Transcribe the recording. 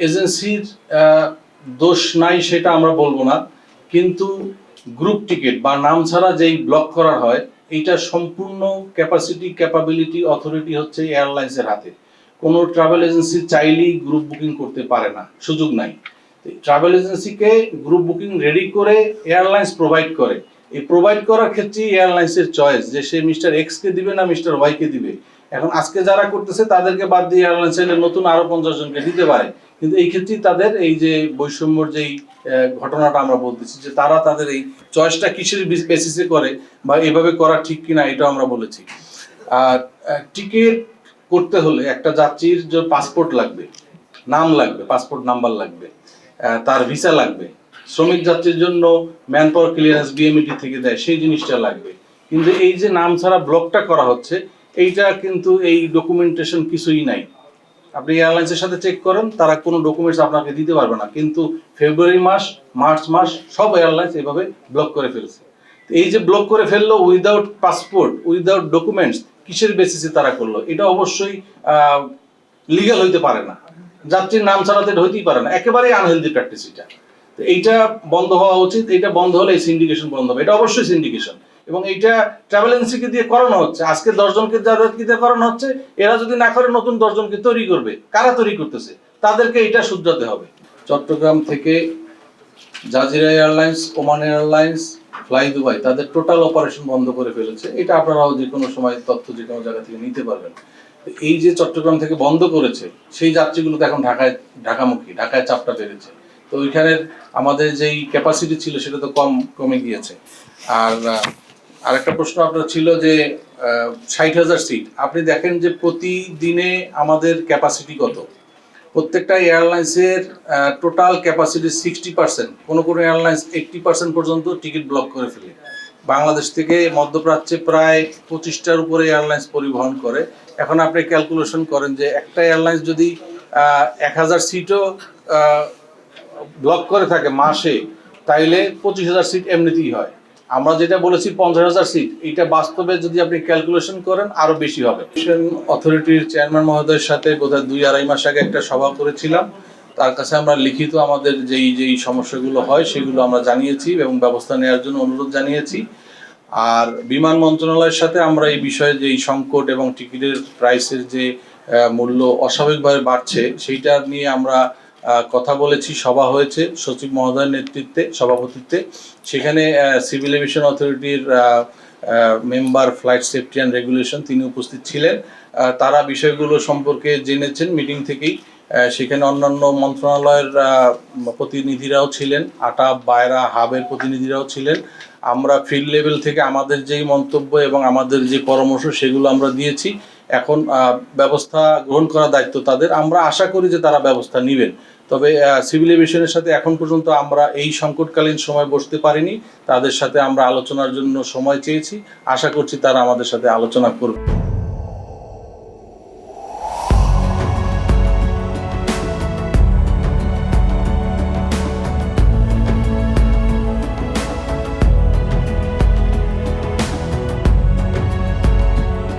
এজেন্সির দোষ নাই সেটা আমরা বলবো না, কিন্তু গ্রুপ টিকিট বা নাম ছাড়া যেই ব্লক করা হয় এইটা সম্পূর্ণ ক্যাপাবিলিটি অথরিটি হচ্ছে এয়ারলাইন্সের হাতে। কোনো ট্রাভেল এজেন্সি চাইলেই গ্রুপ বুকিং করতে পারে না, সুযোগ নাই। ট্রাভেল এজেন্সিকে গ্রুপ বুকিং রেডি করে এয়ারলাইন্স প্রোভাইড করে। এই প্রোভাইড করার ক্ষেত্রে এয়ারলাইন্সের চয়েস যে সে মিস্টার এক্স কে দিবে না মিস্টার ওয়াই কে দিবে। এখন আজকে যারা করতেছে তাদেরকে বাদ দিয়ে এয়ারলাইন্স চাইলে নতুন আরো 50 জনকে দিতে পারে, কিন্তু এই ক্ষেত্রে তাদের এই যে বৈষম্যর যেই ঘটনাটা আমরা বলতেছি যে তারা তাদের এই চয়েসটা কিসের বেসিসে করে বা এভাবে করা ঠিক কিনা এটা আমরা বলেছি। আর টিকিট করতে হলে একটা যাত্রীর যে পাসপোর্ট লাগবে, নাম লাগবে, পাসপোর্ট নাম্বার লাগবে, তার ভিসা লাগবে, শ্রমিক যাত্রীর জন্য ম্যান পাওয়ার ক্লিয়ারেন্স বিএমইটি থেকে দেয় সেই জিনিসটা লাগবে। কিন্তু এই যে নাম ছাড়া ব্লকটা করা হচ্ছে এইটা কিন্তু এই ডকুমেন্টেশন কিছুই নাই। আপনি এয়ারলাইন্সের সাথে চেক করেন, তারা কোনো ডকুমেন্টস আপনাকে দিতে পারবে না, কিন্তু ফেব্রুয়ারি মাস, মার্চ মাস সব এয়ারলাইন্স এভাবে ব্লক করে ফেলছে। এই যে ব্লক করে ফেললো উইদাউট পাসপোর্ট, উইদাউট ডকুমেন্টস, কিসের বেসিসে তারা করলো? এটা অবশ্যই লিগ্যাল হইতে পারে না, যাত্রীর নাম ছাড়াতে এটা হইতেই পারে না, একেবারেই আনহেলদি প্র্যাকটিস এটা। তো এইটা বন্ধ হওয়া উচিত। এটা বন্ধ হলে এই সিন্ডিকেশন বন্ধ হবে, এটা অবশ্যই সিন্ডিকেশন। এবং এইটা ট্রাভেল এজেন্সিকে দিয়ে করানো হচ্ছে। আজকে 10 জনকে যাদেরকে দিয়ে করানো হচ্ছে, এরা যদি না করে নতুন 10 জনকে তৈরি করবে। কারা তৈরি করতেছে? তাদেরকে এটা শুধরাতে হবে। চট্টগ্রাম থেকে Jazeera airlines, Oman airlines, fly Dubai তাদের টোটাল অপারেশন বন্ধ করে ফেলেছে। এটা আপনারাও যে কোনো সময় তথ্য যে কোনো জায়গা থেকে নিতে পারবেন। এই যে চট্টগ্রাম থেকে বন্ধ করেছে সেই যাত্রীগুলো তো এখন ঢাকামুখী, ঢাকায় চাপটা বেড়েছে। তো ওইখানের আমাদের যেই ক্যাপাসিটি ছিল সেটা তো কমে গিয়েছে। আর আরেকটা প্রশ্ন আপনার ছিল যে 60,000 সিট। আপনি দেখেন যে প্রতিদিনে আমাদের ক্যাপাসিটি কত। প্রত্যেকটা এয়ারলাইন্সের টোটাল ক্যাপাসিটি 60%, কোনো এয়ারলাইন্স 80% পর্যন্ত টিকিট ব্লক করে ফেলে। বাংলাদেশ থেকে মধ্যপ্রাচ্যে প্রায় 25টার উপরে এয়ারলাইন্স পরিবহন করে। এখন আপনি ক্যালকুলেশন করেন যে একটা এয়ারলাইন্স যদি 1000 সিটও ব্লক করে থাকে মাসে, তাইলে 25,000 সিট এমনিতেই হয়। আমরা যেটা বলেছি 50,000 সিট, এইটা বাস্তবে যদি আপনি ক্যালকুলেশন করেন আরো বেশি হবে। অথরিটির চেয়ারম্যান মহোদয়ের সাথে বোধহয় 2-2.5 মাস আগে একটা সভা করেছিলাম। তার কাছে আমরা লিখিত আমাদের যেই সমস্যাগুলো হয় সেগুলো আমরা জানিয়েছি এবং ব্যবস্থা নেওয়ার জন্য অনুরোধ জানিয়েছি। আর বিমান মন্ত্রণালয়ের সাথে আমরা এই বিষয়ে যে সংকট এবং টিকিটের প্রাইসের যে মূল্য অস্বাভাবিকভাবে বাড়ছে সেইটা নিয়ে আমরা কথা বলেছি। সভা হয়েছে সচিব মহোদয়ের নেতৃত্বে, সভাপতিত্বে। সেখানে সিভিল এভিয়েশন অথরিটির member flight safety and regulation তিনি উপস্থিত ছিলেন। তারা বিষয়গুলো সম্পর্কে জেনেছেন মিটিং থেকেই। সেখানে অন্যান্য মন্ত্রণালয়ের প্রতিনিধিরাও ছিলেন, আটা বায়রা হাবের প্রতিনিধিরাও ছিলেন। আমরা ফিল্ড লেভেল থেকে আমাদের যেই মন্তব্য এবং আমাদের যে পরামর্শ সেগুলো আমরা দিয়েছি। এখন ব্যবস্থা গ্রহণ করার দায়িত্ব তাদের। আমরা আশা করি যে তারা ব্যবস্থা নেবেন। তবে সিভিল এভিয়েশনের সাথে এখন পর্যন্ত আমরা এই সংকটকালীন সময় বসতে পারিনি। তাদের সাথে আমরা আলোচনার জন্য সময় চেয়েছি, আশা করছি তারা আমাদের সাথে আলোচনা করবে।